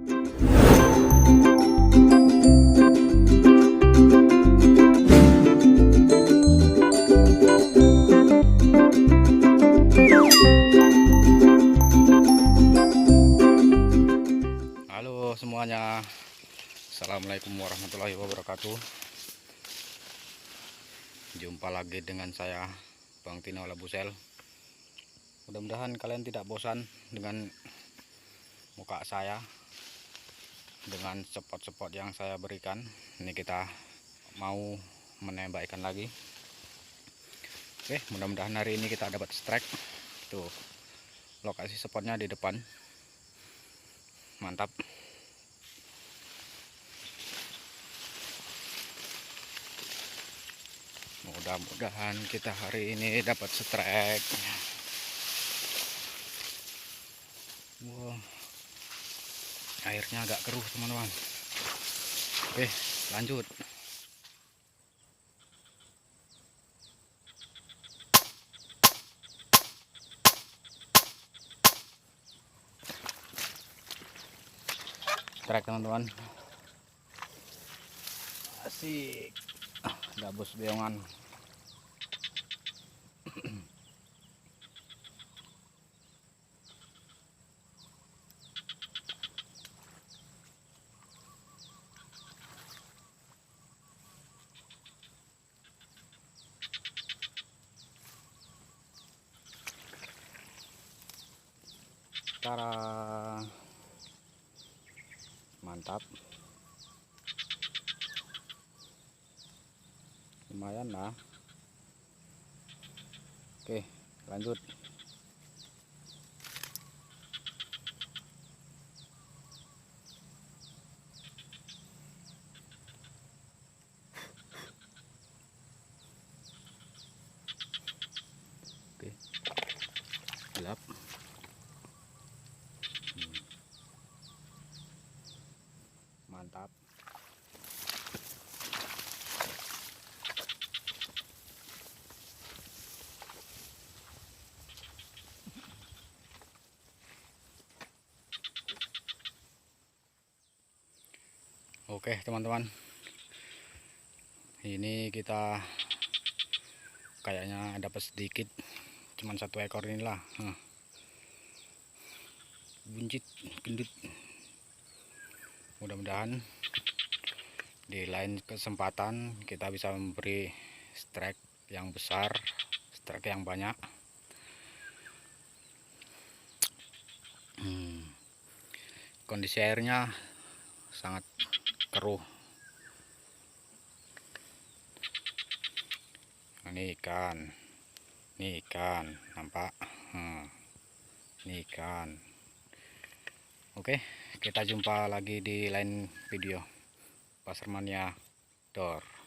Halo semuanya, assalamualaikum warahmatullahi wabarakatuh. Jumpa lagi dengan saya Bang Tino Labusel. Mudah-mudahan kalian tidak bosan dengan muka saya, dengan spot-spot yang saya berikan. Ini kita mau menembak ikan lagi. Oke, mudah-mudahan hari ini kita dapat strike. Tuh, lokasi spotnya di depan. Mantap. Mudah-mudahan kita hari ini dapat strike. Wow, airnya agak keruh teman-teman. Oke, lanjut. Strike teman-teman. Asik. Gabus beongan. Cara mantap, lumayan lah. Oke, lanjut. Oke, gelap. Mantap. Oke teman-teman, ini kita kayaknya dapat sedikit, cuman 1 ekor inilah. Buncit gendut. Mudah-mudahan di lain kesempatan kita bisa memberi strike yang besar, strike yang banyak. Kondisi airnya sangat keruh. Ini ikan nampak. Ini ikan. Oke, kita jumpa lagi di lain video. Pasar Mania Dor.